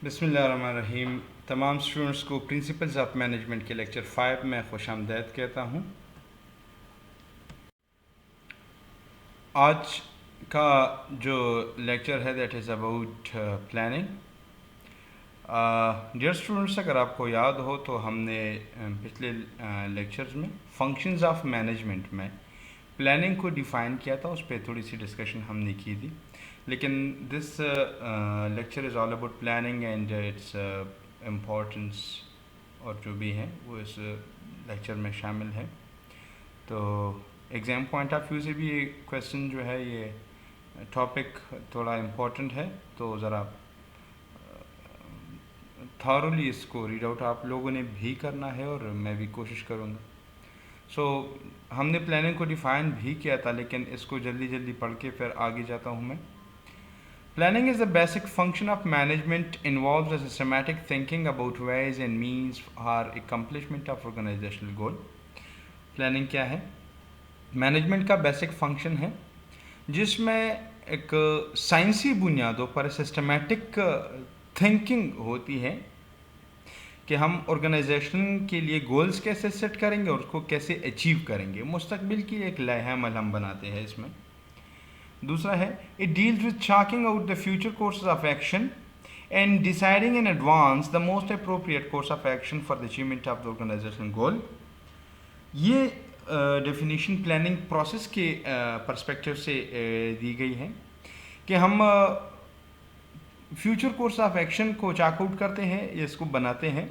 बिस्मिल्लाहिर्रहमानिर्रहीम। तमाम स्टूडेंट्स को प्रिंसिपल्स ऑफ मैनेजमेंट के लेक्चर 5 में खुशामदीद कहता हूँ। आज का जो लेक्चर है that is about planning. Dear students, अगर आपको याद हो तो हमने पिछले लेक्चर्स में फंक्शंस ऑफ मैनेजमेंट में प्लानिंग को डिफ़ाइन किया था, उस पर थोड़ी सी डिस्कशन हमने की थी। लेकिन this lecture is all about planning and its importance और जो भी है वो इस लेक्चर में शामिल है। तो एग्ज़ाम पॉइंट ऑफ व्यू से भी ये क्वेश्चन जो है, ये टॉपिक थोड़ा इम्पोर्टेंट है, तो ज़रा थॉरली इसको रीड आउट आप लोगों ने भी करना है और मैं भी कोशिश करूँगा। हमने प्लानिंग को डिफ़ाइन भी किया था, लेकिन इसको जल्दी जल्दी पढ़ के फिर आगे जाता हूँ मैं। Planning is the basic function of management, involves a systematic thinking about ways and means for accomplishment of organizational goal. Planning क्या है? मैनेजमेंट का बेसिक फंक्शन है जिसमें एक साइंसी बुनियादों पर सिस्टमैटिक थिंकिंग होती है कि हम ऑर्गेनाइजेशन के लिए गोल्स कैसे सेट करेंगे और उसको कैसे अचीव करेंगे। मुस्तकबिल की एक लम्हा अमल हम बनाते हैं इसमें। दूसरा है, it deals with charting out the future courses of action and deciding in advance the most appropriate course of action for the achievement of the organizational goal. ये डेफिनेशन प्लानिंग प्रोसेस के पर्सपेक्टिव से दी गई है कि हम future course of action को chart out करते हैं, इसको बनाते हैं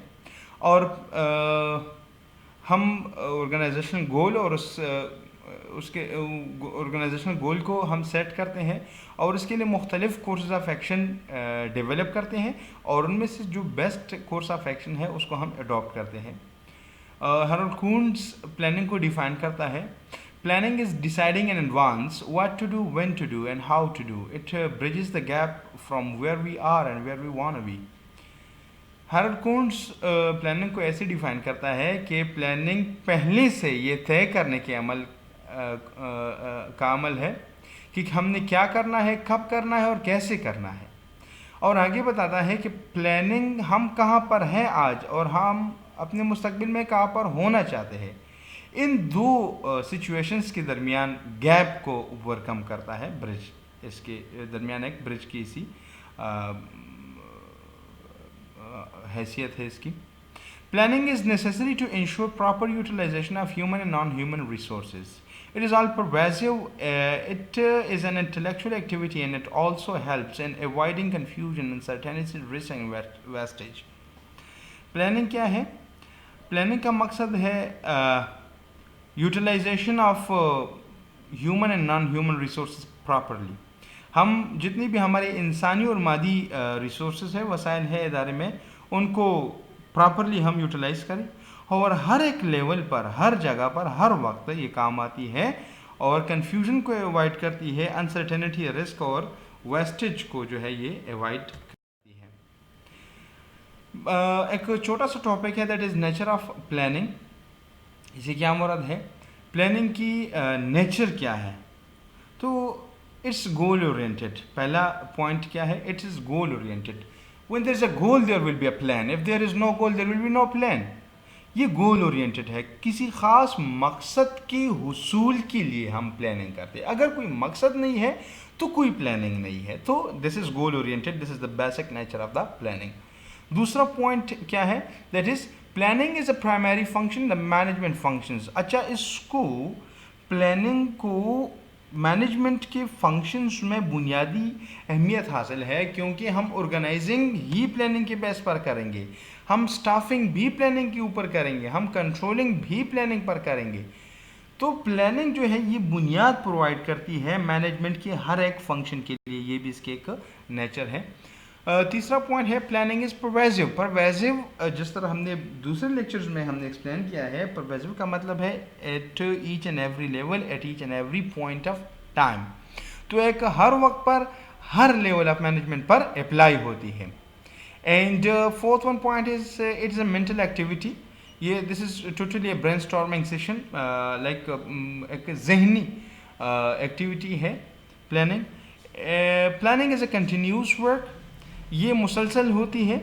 और हम ऑर्गेनाइजेशनल गोल और उसके ऑर्गेनाइजेशनल गोल को हम सेट करते हैं और इसके लिए मुख्तलिफ कोर्सेज ऑफ एक्शन डेवलप करते हैं और उनमें से जो बेस्ट कोर्स ऑफ एक्शन है उसको हम अडॉप्ट करते हैं। हैरोल्ड कून्स प्लानिंग को डिफाइन करता है, planning is deciding in advance what to do, when to do and how to do. It bridges the gap from where we are and where we want to be. Harold Koontz planning को ऐसे define करता है कि planning पहले से ये तय करने के का अमल है कि हमने क्या करना है, कब करना है और कैसे करना है। और आगे बताता है कि प्लानिंग हम कहाँ पर हैं आज और हम अपने मुस्तकबिल में कहाँ पर होना चाहते हैं, इन दो सिचुएशंस के दरमियान गैप को ओवरकम करता है। ब्रिज, इसके दरमियान एक ब्रिज की सी हैसियत है इसकी। Planning is necessary to ensure proper utilisation of human and non human resources. It is all pervasive, it is an intellectual activity and it also helps in avoiding confusion, uncertainty, risk and wastage. Planning क्या है? Planning का मकसद है utilization of human and non-human resources properly. हम जितनी भी हमारे इंसानी और मादी resources है, वसाइल है इदारे में, उनको प्रॉपरली हम यूटिलाइज करें और हर एक लेवल पर, हर जगह पर, हर वक्त ये काम आती है और कन्फ्यूजन को अवॉइड करती है, अनसर्टेनिटी, रिस्क और वेस्टेज को जो है ये अवॉइड करती है। एक छोटा सा टॉपिक है that is nature of planning. इसे क्या मुराद है? प्लानिंग की नेचर क्या है? तो इट्स गोल ओरिएंटेड। पहला पॉइंट क्या है? It is goal oriented. When there is a goal there will be a plan, if there is no goal there will be no plan. ये गोल ओरिएंटेड है, किसी ख़ास मकसद के हुसूल के लिए हम प्लानिंग करते हैं। अगर कोई मकसद नहीं है तो कोई प्लानिंग नहीं है। तो this is goal oriented, this is the basic nature of the planning. दूसरा पॉइंट क्या है? That is planning is a primary function the management functions. अच्छा, इसको प्लानिंग को मैनेजमेंट के फंक्शंस में बुनियादी अहमियत हासिल है क्योंकि हम ऑर्गेनाइजिंग ही प्लानिंग के बेस पर करेंगे, हम स्टाफिंग भी प्लानिंग के ऊपर करेंगे, हम कंट्रोलिंग भी प्लानिंग पर करेंगे। तो प्लानिंग जो है ये बुनियाद प्रोवाइड करती है मैनेजमेंट के हर एक फंक्शन के लिए, ये भी इसके एक नेचर है। तीसरा पॉइंट है परवेसिव। परवेसिव जिस तरह हमने दूसरे लेक्चर्स में हमने एक्सप्लेन किया है, परवेसिव का मतलब है at each and every level, at each and every point of time. तो एक हर वक्त पर, हर लेवल ऑफ मैनेजमेंट पर अप्लाई होती है। And fourth one point is it's a mental activity. ये this is totally a brainstorming session, like एक जहनी एक्टिविटी है planning. Planning is a continuous work. ये मुसलसल होती है,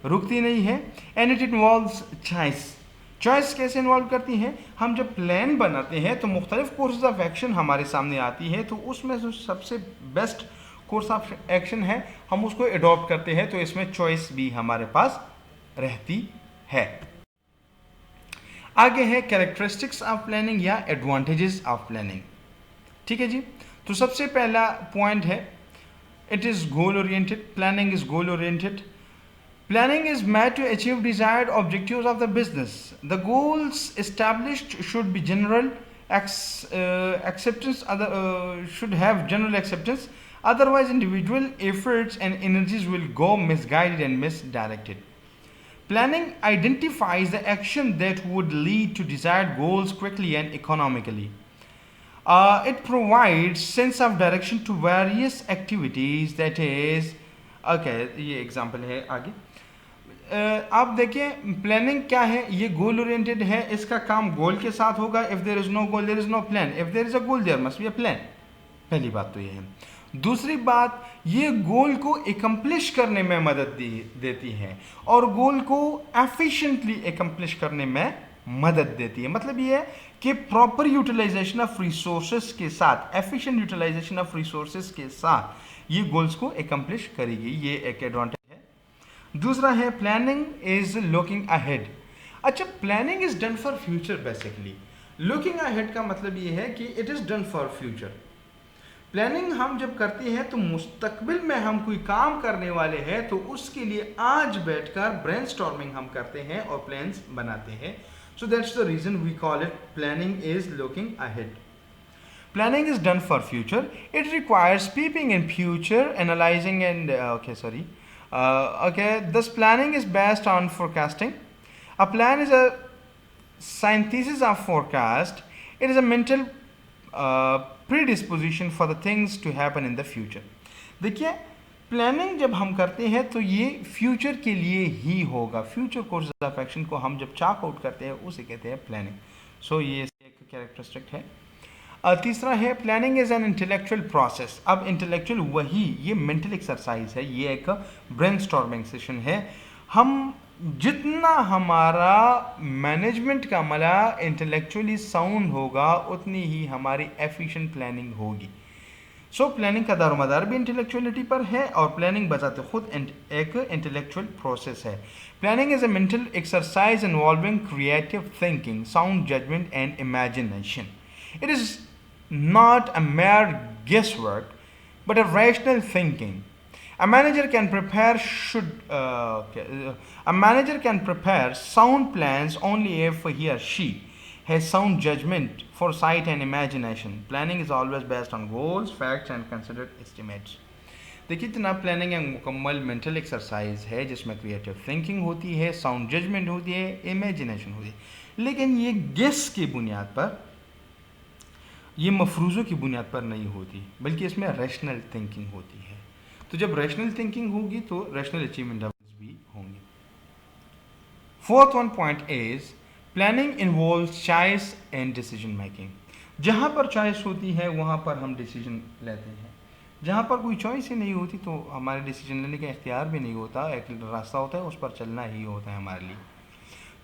रुकती नहीं है। And it involves choice. Choice कैसे इन्वॉल्व करती है? हम जब प्लान बनाते हैं तो मुख्तलिफ कोर्स ऑफ एक्शन हमारे सामने आती है, तो उसमें जो सबसे बेस्ट कोर्स ऑफ एक्शन है हम उसको अडॉप्ट करते हैं, तो इसमें चॉइस भी हमारे पास रहती है। आगे है कैरेक्टरिस्टिक्स ऑफ प्लानिंग या एडवांटेजेस ऑफ प्लानिंग। ठीक है जी, तो सबसे पहला पॉइंट है it is goal oriented. Planning is goal oriented. Planning is made to achieve desired objectives of the business. The goals established should be general acceptance. Should have general acceptance. Otherwise, individual efforts and energies will go misguided and misdirected. Planning identifies the action that would lead to desired goals quickly and economically. It provides sense of direction to various activities. That is, okay, ये example है आगे। आप देखिए planning क्या है, ये goal oriented है, इसका काम गोल के साथ होगा। If there is no goal there is no plan, if there is a goal there must be a plan. पहली बात तो ये है। दूसरी बात, ये गोल को एकम्प्लिश करने में मदद देती है और गोल को एफिशिएंटली एकम्प्लिश करने में मदद देती है। मतलब ये है कि प्रॉपर यूटिलाइजेशन ऑफ रिसोर्सेज के साथ, एफिशिएंट यूटिलाइजेशन ऑफ रिसोर्सेज के साथ ये गोल्स को एकम्प्लिश करेगी। ये एक एडवांटेज। दूसरा है प्लानिंग इज लुकिंग अहेड। अच्छा, planning is done for future. Basically looking ahead का मतलब ये है कि it is done for future. Planning हम जब करते हैं तो मुस्तकबिल में हम कोई काम करने वाले हैं, तो उसके लिए आज बैठकर ब्रेनस्टॉर्मिंग हम करते हैं और प्लान्स बनाते हैं। So that's the reason we call it planning is looking ahead. Planning is done for future. It requires peeping in future, analyzing and Thus, planning is based on forecasting. A plan is a synthesis of forecast. It is a mental predisposition for the things to happen in the future. देखिए, planning जब हम करते हैं तो ये future के लिए ही होगा। फ्यूचर कोर्स ऑफ एक्शन को हम जब चाक आउट करते हैं उसे कहते हैं प्लानिंग। सो ये एक कैरेक्टरिस्टिक है। तीसरा है planning is an intellectual process. अब इंटेलेक्चुअल वही, ये मेंटल एक्सरसाइज है, ये एक ब्रेनस्टॉर्मिंग सेशन है। हम जितना हमारा मैनेजमेंट का अमला इंटेलेक्चुअली साउंड होगा उतनी ही हमारी एफिशिएंट प्लानिंग होगी। सो प्लानिंग का दारोमदार भी इंटेलेक्चुअलिटी पर है और प्लानिंग बजाते खुद एक इंटेलेक्चुअल प्रोसेस है। Planning is a mental exercise involving creative thinking, sound judgement and imagination. It is not a mere guesswork, but a rational thinking. A manager can prepare sound plans only if he or she has sound judgment, foresight, and imagination. Planning is always based on goals, facts, and considered estimates. देखिए जनाब, planning एक मुकम्मल mental exercise है जिसमें creative thinking होती है, sound judgement होती है, इमेजिनेशन होती है। लेकिन ये गेस की बुनियाद पर, ये मफरूज़ों की बुनियाद पर नहीं होती, बल्कि इसमें रैशनल थिंकिंग होती है। तो जब रैशनल थिंकिंग होगी तो रैशनल अचीवमेंट लेवल्स भी होंगे। Fourth one point is planning involves choice and decision making. जहाँ पर चॉइस होती है वहाँ पर हम डिसीजन लेते हैं, जहाँ पर कोई चॉइस ही नहीं होती तो हमारे डिसीजन लेने का इख्तियार भी नहीं होता, एक रास्ता होता है उस पर चलना ही होता है हमारे लिए।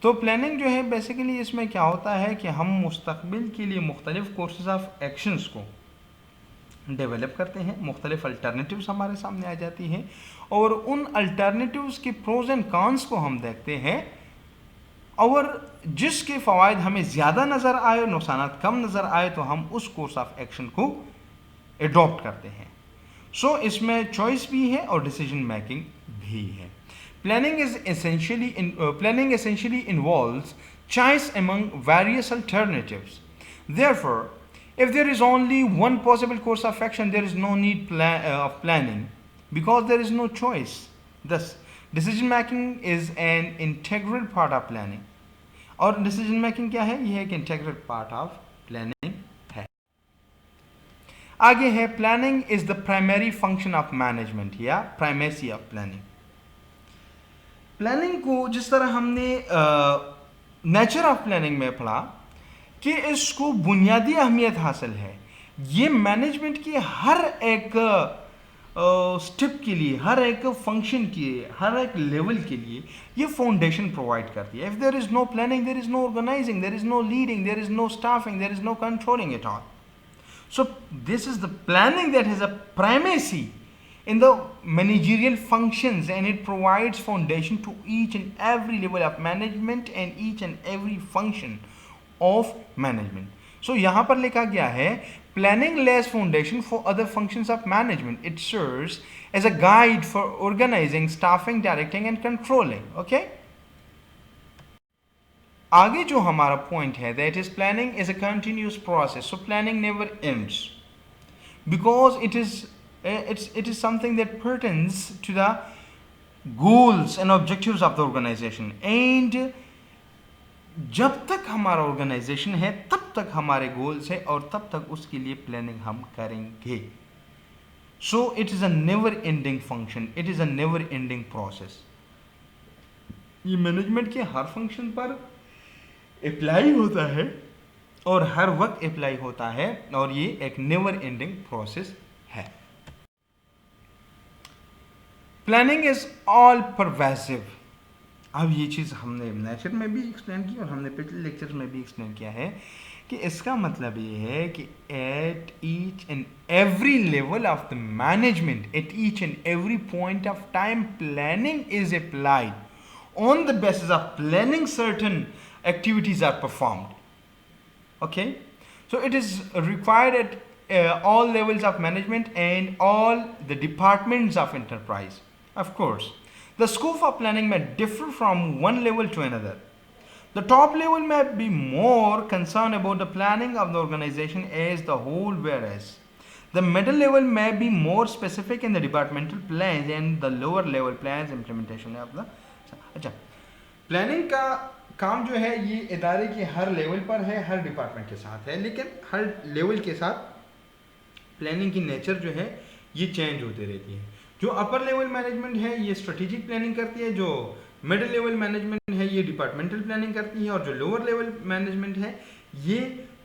तो प्लानिंग जो है बेसिकली इसमें क्या होता है कि हम मुस्तकबिल के लिए मुख्तलिफ कोर्सेज ऑफ एक्शंस को डेवलप करते हैं, मुख्तलिफ अल्टरनेटिव्स हमारे सामने आ जाती हैं और उन अल्टरनेटिव्स के प्रोज एंड कॉन्स को हम देखते हैं और जिसके फ़वाइद हमें ज़्यादा नज़र आए और नुकसानात कम नज़र आए तो हम उस कोर्स ऑफ एक्शन को एडॉप्ट करते हैं। सो इसमें चॉइस भी है और डिसीजन मेकिंग भी है। Planning essentially involves choice among various alternatives. Therefore, if there is only one possible course of action, there is no need of planning because there is no choice. Thus, decision making is an integral part of planning. और decision making क्या है? यह एक integral part of planning है। आगे है planning is the primary function of management या primacy of planning. Planning को जिस तरह हमने नेचर ऑफ प्लानिंग में पढ़ा कि इसको बुनियादी अहमियत हासिल है, ये मैनेजमेंट की हर एक स्टेप के लिए, हर एक फंक्शन के, हर एक लेवल के लिए ये फाउंडेशन प्रोवाइड करती है. If there is no planning, there is no organising, there is no leading, there is no staffing, there is no controlling it all. So this is the planning that has a primacy in the managerial functions, and it provides foundation to each and every level of management and each and every function of management. So यहाँ पर लिखा गया है planning lays foundation for other functions of management. It serves as a guide for organizing, staffing, directing and controlling. Okay. आगे जो हमारा point है that is planning is a continuous process. So planning never ends because it is something that pertains to the goals and objectives of the organization. And जब तक हमारा organisation है तब तक हमारे गोल्स है और तब तक उसके लिए प्लानिंग हम करेंगे. So it is a never ending function, it is a never ending process. ये मैनेजमेंट के हर फंक्शन पर अप्लाई होता है और हर वक्त अप्लाई होता है और ये एक नेवर एंडिंग प्रोसेस है. Planning is all pervasive. अब ये चीज़ हमने नेचर में भी एक्सप्लेन की और हमने पिछले लेक्चर में भी एक्सप्लेन किया है कि इसका मतलब ये है कि eight each and every level of the management, eight each and every point of time, planning is applied. On the basis of planning, certain activities are performed. Okay, so it is required at all levels of management and all the departments of enterprise. Of course, the scope of planning may differ from one level to another. The top level may be more concerned about the planning of the organization as the whole, whereas the middle level may be more specific in the departmental plans and the lower level plans implementation of the. अच्छा, planning का काम जो है ये इदारे के हर level पर है, हर डिपार्टमेंट के साथ है, लेकिन हर लेवल के साथ प्लानिंग की नेचर जो है ये चेंज होती रहती है. जो अपर लेवल मैनेजमेंट है ये स्ट्रेटेजिक प्लानिंग करती है, जो मिडिल लेवल मैनेजमेंट है ये डिपार्टमेंटल प्लानिंग करती है, और जो लोअर लेवल मैनेजमेंट है ये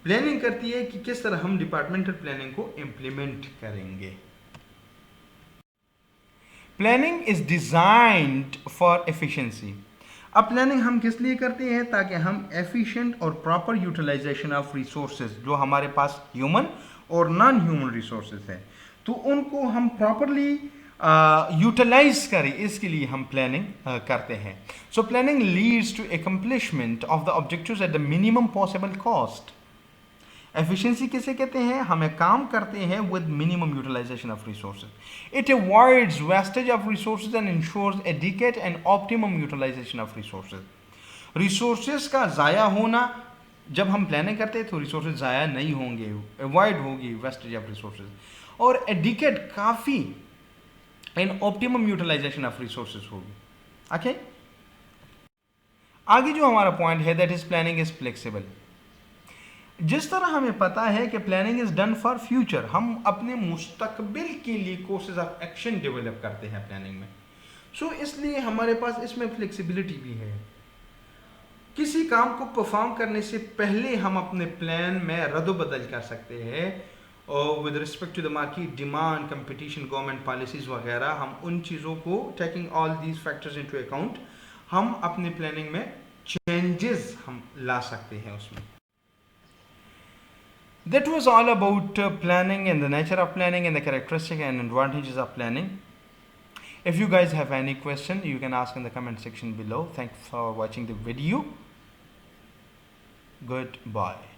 प्लानिंग करती है कि किस तरह हम डिपार्टमेंटल प्लानिंग को इम्प्लीमेंट करेंगे. Planning is designed for efficiency. अब प्लानिंग हम किस लिए करते हैं? ताकि हम एफिशिएंट और प्रॉपर यूटिलाइजेशन ऑफ रिसोर्सेज, जो हमारे पास ह्यूमन और नॉन ह्यूमन रिसोर्सेज हैं, तो उनको हम प्रॉपरली यूटिलाइज करें, इसके लिए हम प्लानिंग करते हैं. So planning leads to accomplishment of the objectives at the minimum possible cost. Efficiency किसे कहते हैं? हमें काम करते हैं with minimum utilisation of resources. It avoids wastage of resources and ensures adequate and optimum utilisation of resources. Resources का ज़ाया होना, जब हम प्लानिंग करते हैं तो रिसोर्सेज ज़ाया नहीं होंगे, अवॉइड होगी वेस्टेज ऑफ रिसोर्सेज, और एडिक्वेट काफ़ी and optimum utilisation of resources होगी. ओके, आगे जो हमारा पॉइंट है that is planning is flexible. जिस तरह हमें पता है कि planning is done for future, हम अपने मुस्तकबिल के लिए कोर्सेज ऑफ एक्शन डेवलप करते हैं प्लानिंग में. सो इसलिए हमारे पास इसमें फ्लेक्सिबिलिटी भी है. किसी काम को परफॉर्म करने से पहले हम अपने प्लान में रद्द-बदल कर सकते हैं और with respect to the market demand, competition, government policies वगैरह, हम उन चीज़ों को taking all these factors into account हम अपने प्लानिंग में चेंजेस हम ला सकते हैं उसमें. That was all about planning and the nature of planning and the characteristics and advantages of planning. If you guys have any question, you can ask in the comment section below. Thanks for watching the video. Goodbye.